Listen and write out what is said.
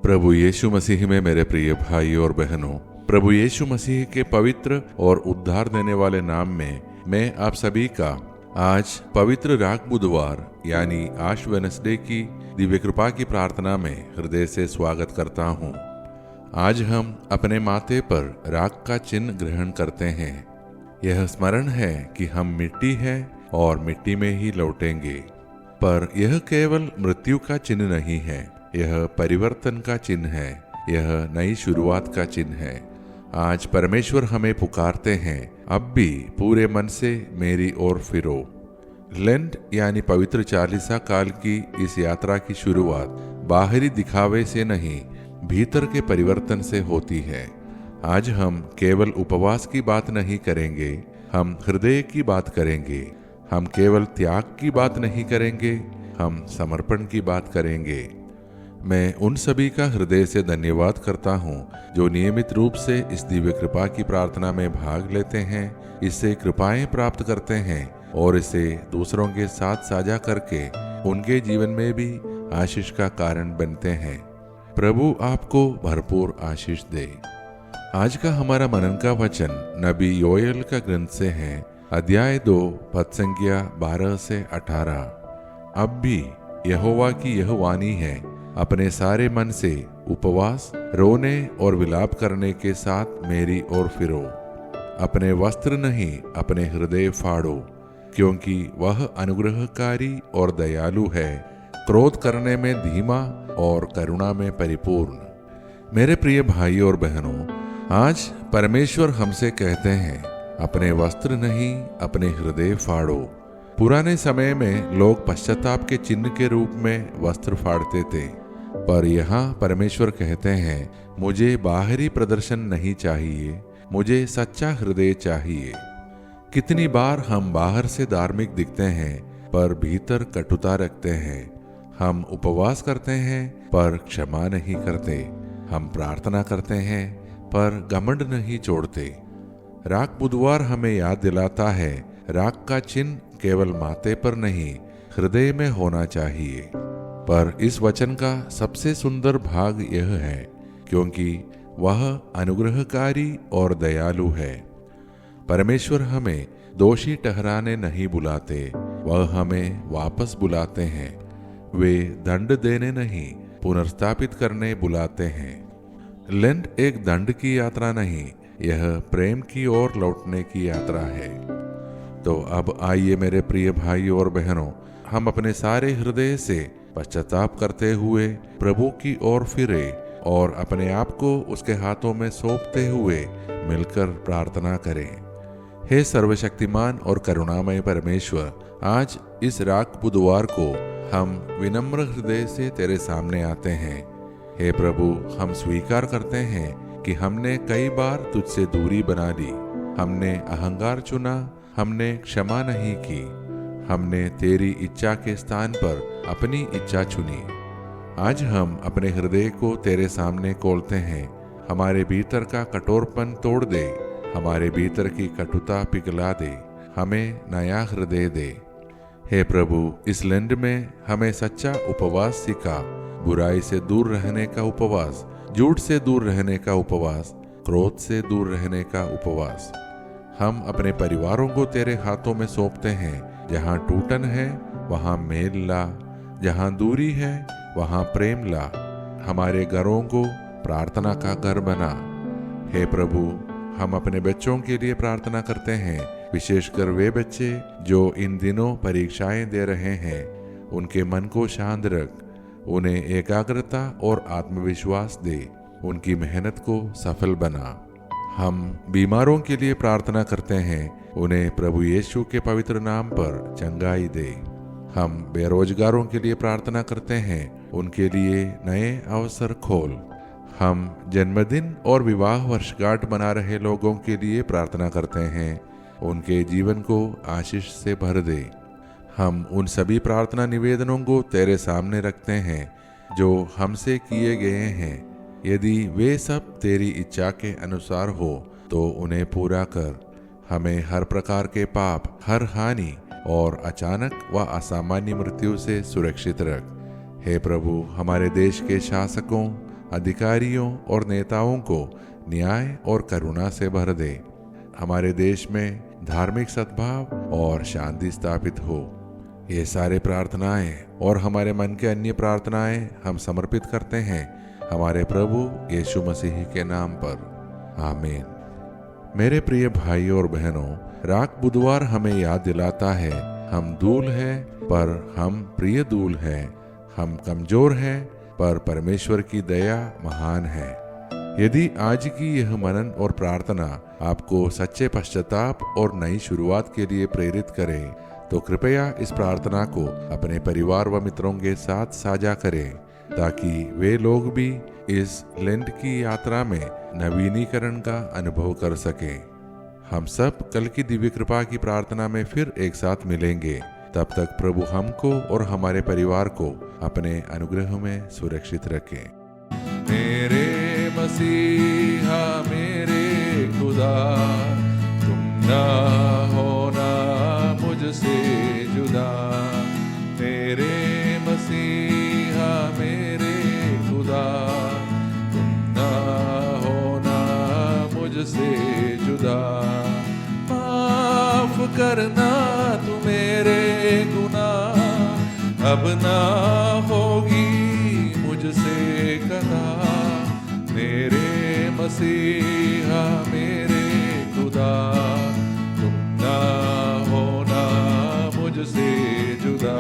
प्रभु यीशु मसीह में मेरे प्रिय भाई और बहनों, प्रभु यीशु मसीह के पवित्र और उद्धार देने वाले नाम में मैं आप सभी का आज पवित्र राख बुधवार यानी आश वेडनेसडे की दिव्य कृपा की प्रार्थना में हृदय से स्वागत करता हूँ। आज हम अपने माथे पर राख का चिन्ह ग्रहण करते हैं। यह स्मरण है कि हम मिट्टी है और मिट्टी में ही लौटेंगे, पर यह केवल मृत्यु का चिन्ह नहीं है, यह परिवर्तन का चिन्ह है, यह नई शुरुआत का चिन्ह है। आज परमेश्वर हमें पुकारते हैं, अब भी पूरे मन से मेरी ओर फिरो। लेंट यानी पवित्र चालीसा काल की इस यात्रा की शुरुआत बाहरी दिखावे से नहीं, भीतर के परिवर्तन से होती है। आज हम केवल उपवास की बात नहीं करेंगे, हम हृदय की बात करेंगे। हम केवल त्याग की बात नहीं करेंगे, हम समर्पण की बात करेंगे। मैं उन सभी का हृदय से धन्यवाद करता हूँ जो नियमित रूप से इस दिव्य कृपा की प्रार्थना में भाग लेते हैं, इससे कृपाएं प्राप्त करते हैं और इसे दूसरों के साथ साझा करके उनके जीवन में भी आशीष का कारण बनते हैं। प्रभु आपको भरपूर आशीष दे। आज का हमारा मनन का वचन नबी योएल का ग्रंथ से है, अध्याय 2 पद संख्या 12 से 18। अब भी यहोवा की यह वाणी है, अपने सारे मन से उपवास, रोने और विलाप करने के साथ मेरी ओर फिरो। अपने वस्त्र नहीं, अपने हृदय फाड़ो, क्योंकि वह अनुग्रहकारी और दयालु है, क्रोध करने में धीमा और करुणा में परिपूर्ण। मेरे प्रिय भाई और बहनों, आज परमेश्वर हमसे कहते हैं, अपने वस्त्र नहीं, अपने हृदय फाड़ो। पुराने समय में लोग पश्चाताप के चिन्ह के रूप में वस्त्र फाड़ते थे, पर यहाँ परमेश्वर कहते हैं, मुझे बाहरी प्रदर्शन नहीं चाहिए, मुझे सच्चा हृदय चाहिए। कितनी बार हम बाहर से धार्मिक दिखते हैं पर भीतर कटुता रखते हैं। हम उपवास करते हैं पर क्षमा नहीं करते। हम प्रार्थना करते हैं पर घमंड नहीं छोड़ते। राख बुधवार हमें याद दिलाता है, राख का चिन्ह केवल माथे पर नहीं, हृदय में होना चाहिए। पर इस वचन का सबसे सुंदर भाग यह है, क्योंकि वह अनुग्रहकारी और दयालु है। परमेश्वर हमें दोषी ठहराने नहीं बुलाते, वह हमें वापस बुलाते हैं। वे दंड देने नहीं, पुनर्स्थापित करने बुलाते हैं। लेंट एक दंड की यात्रा नहीं, यह प्रेम की ओर लौटने की यात्रा है। तो अब आइए मेरे प्रिय भाई और बहनों, हम अपने सारे हृदय से पश्चाताप करते हुए प्रभु की ओर फिरे और अपने आप को उसके हाथों में सौंपते हुए मिलकर प्रार्थना करें। हे सर्वशक्तिमान और करुणामय परमेश्वर, आज इस राख बुधवार को हम विनम्र हृदय से तेरे सामने आते हैं। हे प्रभु, हम स्वीकार करते हैं कि हमने कई बार तुझसे दूरी बना ली। हमने अहंकार चुना, हमने क्षमा नहीं की, हमने तेरी इच्छा के स्थान पर अपनी इच्छा चुनी। आज हम अपने हृदय को तेरे सामने खोलते हैं। हमारे भीतर का कठोरपन तोड़ दे, हमारे भीतर की कटुता पिघला दे, हमें नया हृदय दे। हे प्रभु, इस लेंट में हमें सच्चा उपवास सिखा, बुराई से दूर रहने का उपवास, झूठ से दूर रहने का उपवास, क्रोध से दूर रहने का उपवास। हम अपने परिवारों को तेरे हाथों में सौंपते हैं। जहाँ टूटन है वहाँ मेल ला, जहाँ दूरी है वहाँ प्रेम ला। हमारे घरों को प्रार्थना का घर बना। हे प्रभु, हम अपने बच्चों के लिए प्रार्थना करते हैं, विशेषकर वे बच्चे जो इन दिनों परीक्षाएं दे रहे हैं। उनके मन को शांत रख, उन्हें एकाग्रता और आत्मविश्वास दे, उनकी मेहनत को सफल बना। हम बीमारों के लिए प्रार्थना करते हैं, उन्हें प्रभु यीशु के पवित्र नाम पर चंगाई दे। हम बेरोजगारों के लिए प्रार्थना करते हैं, उनके लिए नए अवसर खोल। हम जन्मदिन और विवाह वर्षगांठ मना रहे लोगों के लिए प्रार्थना करते हैं, उनके जीवन को आशीष से भर दे। हम उन सभी प्रार्थना निवेदनों को तेरे सामने रखते हैं जो हमसे किए गए हैं। यदि वे सब तेरी इच्छा के अनुसार हो तो उन्हें पूरा कर। हमें हर प्रकार के पाप, हर हानि और अचानक व असामान्य मृत्यु से सुरक्षित रख। हे प्रभु, हमारे देश के शासकों, अधिकारियों और नेताओं को न्याय और करुणा से भर दे। हमारे देश में धार्मिक सद्भाव और शांति स्थापित हो। ये सारे प्रार्थनाएं और हमारे मन के अन्य प्रार्थनाएं हम समर्पित करते हैं हमारे प्रभु यीशु मसीह के नाम पर। आमीन। मेरे प्रिय भाइयों और बहनों, राख बुधवार हमें याद दिलाता है हम दूल हैं पर हम प्रिय दूल हैं। हम कमजोर हैं पर परमेश्वर की दया महान है। यदि आज की यह मनन और प्रार्थना आपको सच्चे पश्चाताप और नई शुरुआत के लिए प्रेरित करे तो कृपया इस प्रार्थना को अपने परिवार व मित्रों के साथ साझा करें ताकि वे लोग भी इस लेंट की यात्रा में नवीनीकरण का अनुभव कर सकें। हम सब कल की दिव्य कृपा की प्रार्थना में फिर एक साथ मिलेंगे। तब तक प्रभु हमको और हमारे परिवार को अपने अनुग्रह में सुरक्षित रखें। मेरे मसीहा मेरे खुदा, तुम ना होना मुझसे जुदा। मेरे मसीहा मेरे खुदा, तुम ना होना मुझसे जुदा। माफ करना तू मेरे गुनाह, अब ना होगी मुझसे कदा। मेरे मसीहा मेरे खुदा, तुम ना होना मुझसे जुदा।